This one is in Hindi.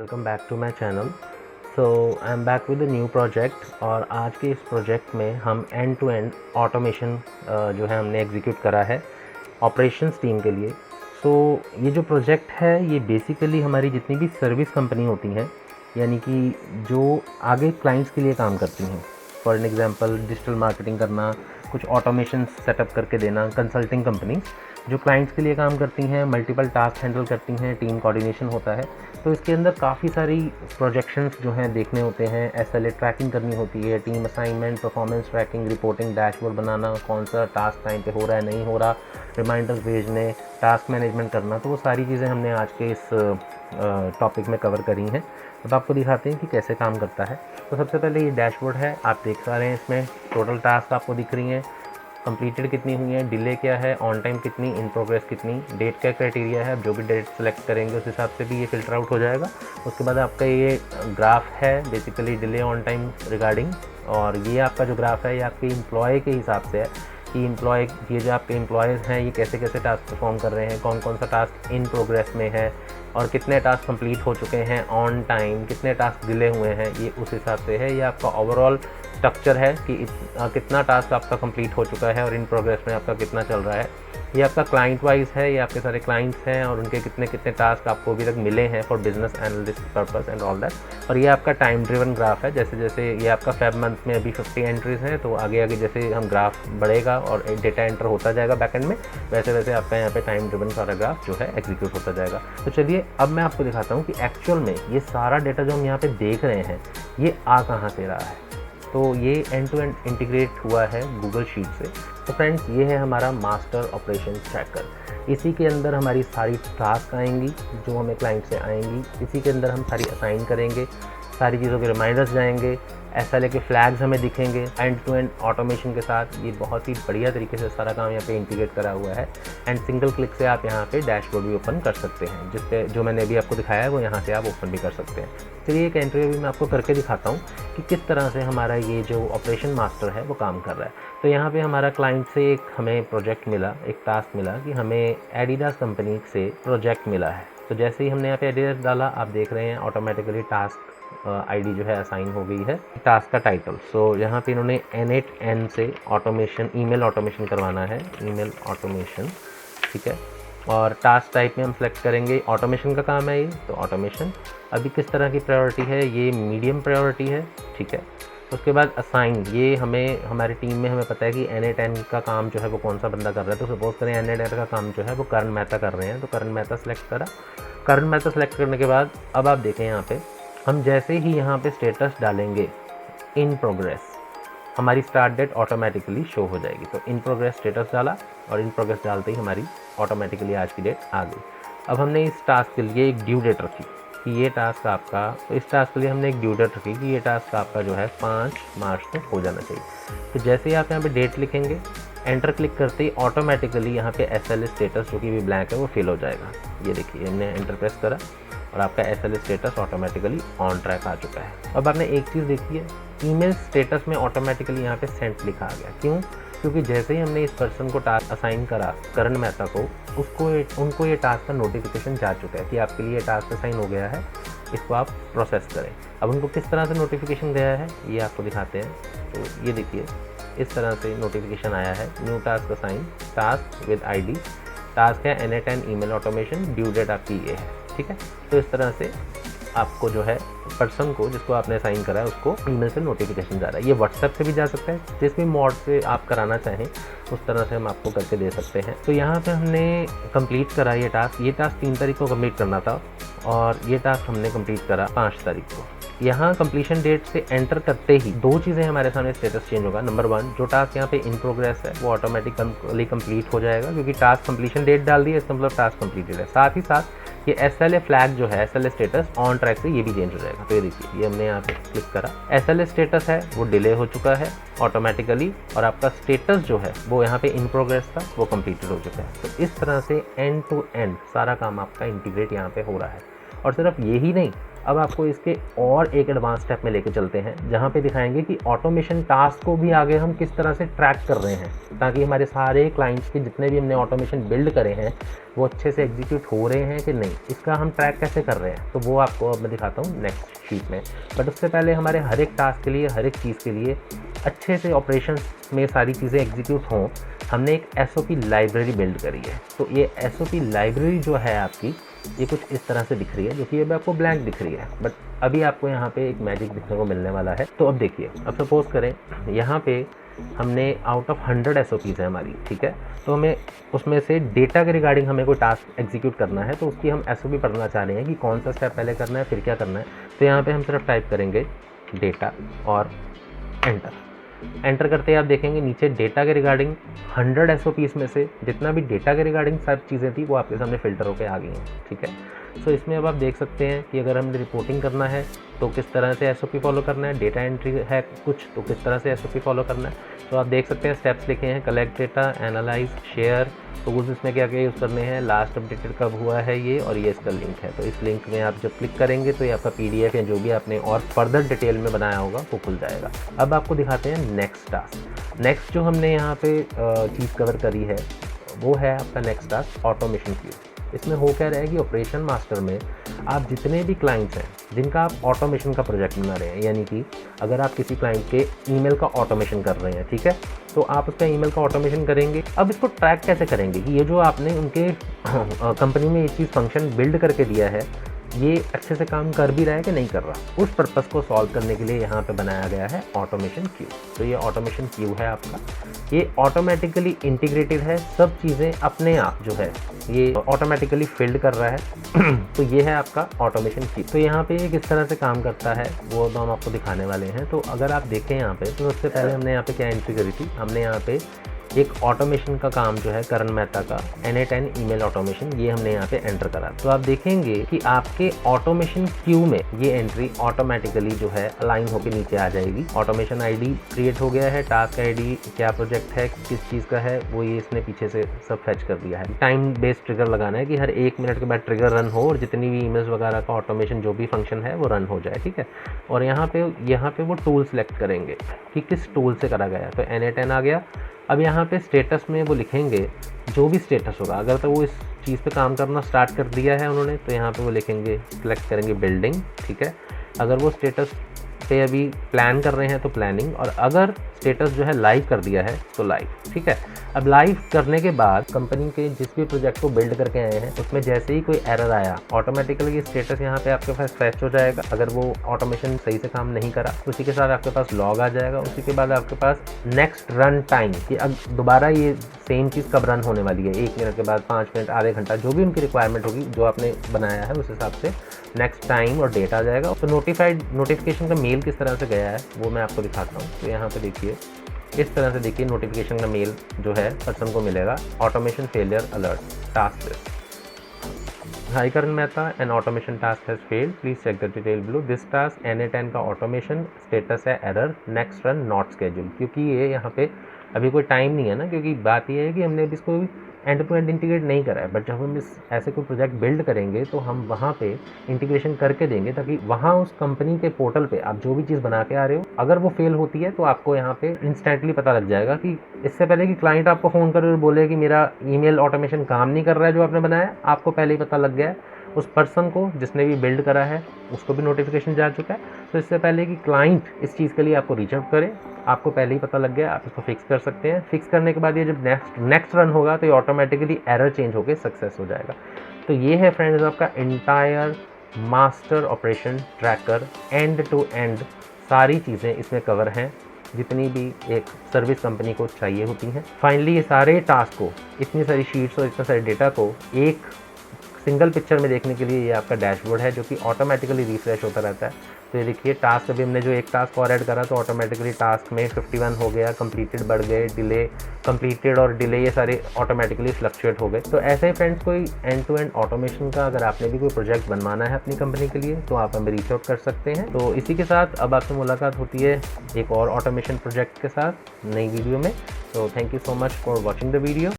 Welcome back to my channel. So I am back with a new project और आज के इस प्रोजेक्ट में हम एंड टू एंड ऑटोमेशन जो है हमने एग्जीक्यूट करा है ऑपरेशंस टीम के लिए। सो ये जो प्रोजेक्ट है ये बेसिकली हमारी जितनी भी सर्विस कंपनी होती हैं, यानी कि जो आगे क्लाइंट्स के लिए काम करती हैं, for an example digital marketing करना, कुछ ऑटोमेशन सेटअप करके देना, कंसल्टिंग कंपनी जो क्लाइंट्स के लिए काम करती हैं, मल्टीपल टास्क हैंडल करती हैं, टीम कोऑर्डिनेशन होता है। तो इसके अंदर काफ़ी सारी प्रोजेक्शंस जो हैं देखने होते हैं, SLA ट्रैकिंग करनी होती है, team assignment, performance tracking, reporting, dashboard बनाना, कौन सा टास्क टाइम पे हो रहा है नहीं हो रहा, रिमाइंडर्स भेजने, टास्क मैनेजमेंट करना। तो वो सारी चीज़ें हमने आज के इस टॉपिक में कवर करी हैं। अब आपको दिखाते हैं कि कैसे काम करता है। तो सबसे पहले ये डैशबोर्ड है, आप देख पा रहे हैं इसमें टोटल टास्क आपको दिख रही हैं, कंप्लीटेड कितनी हुई है, डिले क्या है, ऑन टाइम कितनी, इन प्रोग्रेस कितनी, डेट क्या क्राइटेरिया है। जो भी डेट सेलेक्ट करेंगे उस हिसाब से भी ये फ़िल्टर आउट हो जाएगा। उसके बाद आपका ये ग्राफ है basically delay on time regarding, और ये आपका जो ग्राफ है ये आपके एम्प्लॉय के हिसाब से है कि एम्प्लॉय, ये जो आपके एम्प्लॉयज़ हैं ये कैसे कैसे टास्क परफॉर्म कर रहे हैं, कौन कौन सा टास्क इन प्रोग्रेस में है और कितने टास्क कंप्लीट हो चुके हैं ऑन टाइम, कितने टास्क डिले हुए हैं, ये उस हिसाब से है। ये आपका ओवरऑल स्ट्रक्चर है कि कितना टास्क आपका कंप्लीट हो चुका है और इन प्रोग्रेस में आपका कितना चल रहा है। ये आपका क्लाइंट वाइज है, ये आपके सारे क्लाइंट्स हैं और उनके कितने कितने टास्क आपको अभी तक मिले हैं for business analyst purpose and all that. और ये आपका टाइम ड्रिवन ग्राफ है, जैसे जैसे ये आपका फेब मंथ में अभी 50 एंट्रीज हैं, तो आगे आगे जैसे हम ग्राफ बढ़ेगा और डेटा एंटर होता जाएगा बैकएंड में, वैसे वैसे आपका यहाँ पे टाइम ड्रिवन सारा ग्राफ जो है एग्जीक्यूट होता जाएगा। तो चलिए अब मैं आपको दिखाता हूँ कि एक्चुअल में ये सारा डेटा जो हम यहाँ पे देख रहे हैं ये आ कहाँ से रहा है। तो ये एंड टू एंड इंटीग्रेट हुआ है गूगल शीट से। तो फ्रेंड्स ये है हमारा मास्टर ऑपरेशन ट्रैकर। इसी के अंदर हमारी सारी टास्क आएंगी जो हमें क्लाइंट से आएंगी, इसी के अंदर हम सारी असाइन करेंगे, सारी चीज़ों के रिमाइंडर्स जाएंगे, SLA के फ्लैग्स हमें दिखेंगे एंड टू एंड ऑटोमेशन के साथ। ये बहुत ही बढ़िया तरीके से सारा काम यहाँ पे इंटीग्रेट करा हुआ है एंड सिंगल क्लिक से आप यहाँ पे डैशबोर्ड भी ओपन कर सकते हैं, जिसपे जो मैंने अभी आपको दिखाया है वो यहाँ से आप ओपन भी कर सकते हैं। चलिए एक एंट्री भी मैं आपको करके दिखाता हूँ कि किस तरह से हमारा ये जो ऑपरेशन मास्टर है वो काम कर रहा है। तो यहाँ पे हमारा क्लाइंट से एक हमें प्रोजेक्ट मिला, एक टास्क मिला कि हमें एडिडास कंपनी से प्रोजेक्ट मिला है। तो जैसे ही हमने यहाँ पे एडिडास डाला, आप देख रहे हैं ऑटोमेटिकली टास्क आईडी जो है असाइन हो गई है, टास्क का टाइटल। सो यहाँ पे इन्होंने N8N से ऑटोमेशन, ईमेल ऑटोमेशन करवाना है, ईमेल ऑटोमेशन, ठीक है। और टास्क टाइप में हम सेलेक्ट करेंगे, ऑटोमेशन का काम है ये, तो ऑटोमेशन। अभी किस तरह की प्रायोरिटी है, ये मीडियम प्रायोरिटी है, ठीक है। उसके बाद असाइन, ये हमें हमारी टीम में हमें पता है कि N8N का काम जो है वो कौन सा बंदा कर रहा है। तो सपोज करें N8N का काम जो है वो करण मेहता कर रहे हैं, तो करण मेहता सेलेक्ट करा। करण मेहता सेलेक्ट करने के बाद अब आप देखें यहाँ पे हम जैसे ही यहाँ पे स्टेटस डालेंगे इन प्रोग्रेस, हमारी स्टार्ट डेट ऑटोमेटिकली शो हो जाएगी। तो इन प्रोग्रेस स्टेटस डाला और इन प्रोग्रेस डालते ही हमारी ऑटोमेटिकली आज की डेट आ गई। अब हमने इस टास्क के लिए एक ड्यू डेट रखी कि ये टास्क आपका, तो इस टास्क के लिए हमने एक ड्यू डेट रखी कि ये टास्क आपका जो है 5 मार्च तक हो जाना चाहिए। तो जैसे ही आप यहाँ पे डेट लिखेंगे, एंटर क्लिक करते ही ऑटोमेटिकली यहाँ पे SLA स्टेटस जो कि भी ब्लैंक है वो फिल हो जाएगा। ये देखिए हमने एंटर प्रेस करा और आपका SLA status automatically on track आ चुका है। अब आपने एक चीज़ देखी है, ईमेल स्टेटस में ऑटोमेटिकली यहाँ पे सेंट लिखा आ गया। क्यों? क्योंकि जैसे ही हमने इस पर्सन को टास्क असाइन करा, करण मेहता को, उनको ये टास्क का नोटिफिकेशन जा चुका है कि आपके लिए टास्क असाइन हो गया है, इसको आप प्रोसेस करें। अब उनको किस तरह से नोटिफिकेशन गया है ये आपको दिखाते हैं। तो ये देखिए इस तरह से नोटिफिकेशन आया है, new task assign, task with ID, task है N8N email automation, due date आपकी ये है, ठीक है। तो इस तरह से आपको जो है पर्सन को जिसको आपने साइन करा है उसको ईमेल से नोटिफिकेशन जा रहा है। ये व्हाट्सएप से भी जा सकता है, जिस भी मोड से आप कराना चाहें उस तरह से हम आपको करके दे सकते हैं। तो यहाँ पे हमने कंप्लीट करा ये टास्क 3 तारीख को कंप्लीट करना था और ये टास्क हमने कंप्लीट करा 5 तारीख को। यहाँ कंप्लीशन डेट से एंटर करते ही 2 चीज़ें हमारे सामने स्टेटस चेंज होगा। नंबर 1, जो टास्क यहाँ पे इन प्रोग्रेस है वो ऑटोमेटिकली कंप्लीट हो जाएगा क्योंकि टास्क कंप्लीशन डेट डाल दी है, इसका मतलब टास्क कंप्लीटेड है। साथ ही साथ ये SLA फ्लैग जो है, SLA स्टेटस ऑन ट्रैक से ये भी चेंज हो जाएगा। तो ये देखिए ये हमने यहाँ पे क्लिक करा, SLA स्टेटस है वो डिले हो चुका है ऑटोमेटिकली और आपका स्टेटस जो है वो यहाँ पे इन प्रोग्रेस था वो कंप्लीटेड हो चुका है। तो इस तरह से एंड टू एंड सारा काम आपका इंटीग्रेट यहाँ पे हो रहा है। और सिर्फ यही नहीं, अब आपको इसके और एक एडवांस स्टेप में लेके चलते हैं, जहाँ पे दिखाएंगे कि ऑटोमेशन टास्क को भी आगे हम किस तरह से ट्रैक कर रहे हैं, ताकि हमारे सारे क्लाइंट्स के जितने भी हमने ऑटोमेशन बिल्ड करे हैं वो अच्छे से एग्जीक्यूट हो रहे हैं कि नहीं, इसका हम ट्रैक कैसे कर रहे हैं। तो वो आपको अब मैं दिखाता हूँ नेक्स्ट शीट में। बट उससे पहले हमारे हर एक टास्क के लिए, हर एक चीज़ के लिए अच्छे से ऑपरेशन में सारी चीज़ें एग्जीक्यूट हों, हमने एक SOP लाइब्रेरी बिल्ड करी है। तो ये SOP लाइब्रेरी जो है आपकी, ये कुछ इस तरह से दिख रही है, जो कि अभी आपको ब्लैंक दिख रही है, बट अभी आपको यहाँ पे एक मैजिक दिखने को मिलने वाला है। तो अब देखिए, अब सपोज करें यहाँ पे हमने आउट ऑफ 100 SOPs है हमारी, ठीक है, तो हमें उसमें से डेटा के रिगार्डिंग हमें कोई टास्क एग्जीक्यूट करना है, तो उसकी हम SOP पढ़ना चाह रहे हैं कि कौन सा स्टेप पहले करना है, फिर क्या करना है। तो यहाँ पर हम सिर्फ टाइप करेंगे डेटा और एंटर करते ही आप देखेंगे नीचे डेटा के रिगार्डिंग 100 SOPs में से जितना भी डेटा के रिगार्डिंग सब चीज़ें थी वो आपके सामने फ़िल्टर होकर आ गई हैं, ठीक है। सो इसमें अब आप देख सकते हैं कि अगर हमने रिपोर्टिंग करना है तो किस तरह से SOP फॉलो करना है, डेटा एंट्री है कुछ तो किस तरह से SOP फॉलो करना है। तो आप देख सकते हैं स्टेप्स लिखे हैं, collect data, analyse, share, tools इसमें क्या क्या यूज़ करने हैं, लास्ट अपडेटेड कब हुआ है ये, और ये इसका लिंक है। तो इस लिंक में आप जब क्लिक करेंगे तो ये आपका PDF या जो भी आपने और फर्दर डिटेल में बनाया होगा वो खुल जाएगा। अब आपको दिखाते हैं नेक्स्ट टास्क। नेक्स्ट जो हमने यहाँ पे चीज़ कवर करी है वो है आपका नेक्स्ट टास्क ऑटोमेशन क्यू। इसमें हो क्या रहा है कि ऑपरेशन मास्टर में आप जितने भी क्लाइंट्स हैं जिनका आप ऑटोमेशन का प्रोजेक्ट बना रहे हैं, यानी कि अगर आप किसी क्लाइंट के ईमेल का ऑटोमेशन कर रहे हैं, ठीक है, तो आप उसका ईमेल का ऑटोमेशन करेंगे। अब इसको ट्रैक कैसे करेंगे कि ये जो आपने उनके कंपनी में ये चीज़ फंक्शन बिल्ड करके दिया है ये अच्छे से काम कर भी रहा है कि नहीं कर रहा। उस पर्पस को सॉल्व करने के लिए यहाँ पे बनाया गया है ऑटोमेशन क्यू। तो ये ऑटोमेशन क्यू है आपका, ये ऑटोमेटिकली इंटीग्रेटेड है, सब चीज़ें अपने आप जो है ये ऑटोमेटिकली फिल्ड कर रहा है। तो ये है आपका ऑटोमेशन क्यू। तो यहाँ पे किस तरह से काम करता है वो तो हम आपको दिखाने वाले हैं। तो अगर आप देखें यहाँ पे, तो सबसे पहले हमने यहाँ पे क्या एंट्री करी थी, हमने यहाँ पे एक ऑटोमेशन का काम जो है करण मेहता का NA10 ईमेल ऑटोमेशन, ये हमने यहाँ पे एंटर करा। तो आप देखेंगे कि आपके ऑटोमेशन क्यू में ये एंट्री ऑटोमेटिकली जो है अलाइन होकर नीचे आ जाएगी। ऑटोमेशन ID क्रिएट हो गया है, टास्क ID क्या प्रोजेक्ट है, किस चीज़ का है, वो ये इसने पीछे से सब फेच कर दिया है। टाइम बेस्ड ट्रिगर लगाना है कि हर 1 मिनट के बाद ट्रिगर रन हो और जितनी भी ईमेल्स वगैरह का ऑटोमेशन जो भी फंक्शन है वो रन हो जाए, ठीक है। और यहाँ पे वो टूल सेलेक्ट करेंगे कि किस टूल से करा गया है। तो NA10 आ गया। अब यहाँ पे स्टेटस में वो लिखेंगे जो भी स्टेटस होगा, अगर तो वो इस चीज़ पे काम करना स्टार्ट कर दिया है उन्होंने तो यहाँ पे वो लिखेंगे, सेलेक्ट करेंगे बिल्डिंग, ठीक है। अगर वो स्टेटस पे अभी प्लान कर रहे हैं तो प्लानिंग, और अगर स्टेटस जो है लाइव कर दिया है तो लाइव, ठीक है। अब लाइव करने के बाद कंपनी के जिस भी प्रोजेक्ट को बिल्ड करके आए हैं उसमें जैसे ही कोई एरर आया ऑटोमेटिकली ये स्टेटस यहाँ पे आपके पास फेच हो जाएगा। अगर वो ऑटोमेशन सही से काम नहीं करा उसी के साथ आपके पास लॉग आ जाएगा। उसी के बाद आपके पास नेक्स्ट रन टाइम कि अब दोबारा ये सेम चीज़ कब रन होने वाली है, 1 मिनट के बाद, 5 मिनट, आधे घंटा, जो भी उनकी रिक्वायरमेंट होगी जो आपने बनाया है उस हिसाब से नेक्स्ट टाइम और डेट आ जाएगा। तो नोटिफिकेशन का मेल किस तरह से गया है वो मैं आपको दिखाता हूँ। तो यहाँ पे देखिए, इस तरह से देखिए नोटिफिकेशन का मेल जो है पर्सन को मिलेगा, automation failure alert task list. Hi Karan Mehta, an automation task has failed, please check the detail below. This task NA10 का ऑटोमेशन स्टेटस है error, next run not schedule. क्योंकि ये यहाँ पे अभी कोई टाइम नहीं है ना, क्योंकि बात ये है कि हमने अभी इसको एंड टू एंड इंटीग्रेट नहीं करा है। बट जब हम इस ऐसे कोई प्रोजेक्ट बिल्ड करेंगे तो हम वहाँ पे इंटीग्रेशन करके देंगे, ताकि वहाँ उस कंपनी के पोर्टल पे आप जो भी चीज़ बना के आ रहे हो अगर वो फेल होती है तो आपको यहाँ पे इंस्टेंटली पता लग जाएगा कि इससे पहले कि क्लाइंट आपको फ़ोन करे और बोले कि मेरा ईमेल ऑटोमेशन काम नहीं कर रहा है जो आपने बनाया, आपको पहले ही पता लग गया है। उस पर्सन को जिसने भी बिल्ड करा है उसको भी नोटिफिकेशन जा चुका है। तो इससे पहले कि क्लाइंट इस चीज़ के लिए आपको रीच आउट करे, आपको पहले ही पता लग गया, आप इसको फिक्स कर सकते हैं। फिक्स करने के बाद ये जब नेक्स्ट रन होगा तो ये ऑटोमेटिकली एरर चेंज होकर सक्सेस हो जाएगा। तो ये है फ्रेंड्स आपका entire master operation tracker, end to end सारी चीज़ें इसमें कवर हैं जितनी भी एक सर्विस कंपनी को चाहिए होती हैं। फाइनली ये सारे टास्क को, इतनी सारी शीट्स और इतने सारे डेटा को एक सिंगल पिक्चर में देखने के लिए ये आपका डैशबोर्ड है जो कि ऑटोमेटिकली रिफ्रेश होता रहता है। तो ये देखिए टास्क, अभी हमने जो एक टास्क और ऐड करा तो ऑटोमेटिकली टास्क में 51 हो गया, कंप्लीटेड बढ़ गए, डिले कंप्लीटेड और डिले ये सारे ऑटोमेटिकली फ्लक्चुएट हो गए। तो ऐसे ही फ्रेंड्स कोई एंड टू एंड ऑटोमेशन का अगर आपने भी कोई प्रोजेक्ट बनवाना है अपनी कंपनी के लिए तो आप हमें रीच आउट कर सकते हैं। तो इसी के साथ अब आपसे मुलाकात होती है एक और ऑटोमेशन प्रोजेक्ट के साथ नई वीडियो में। तो thank you so much for watching the video.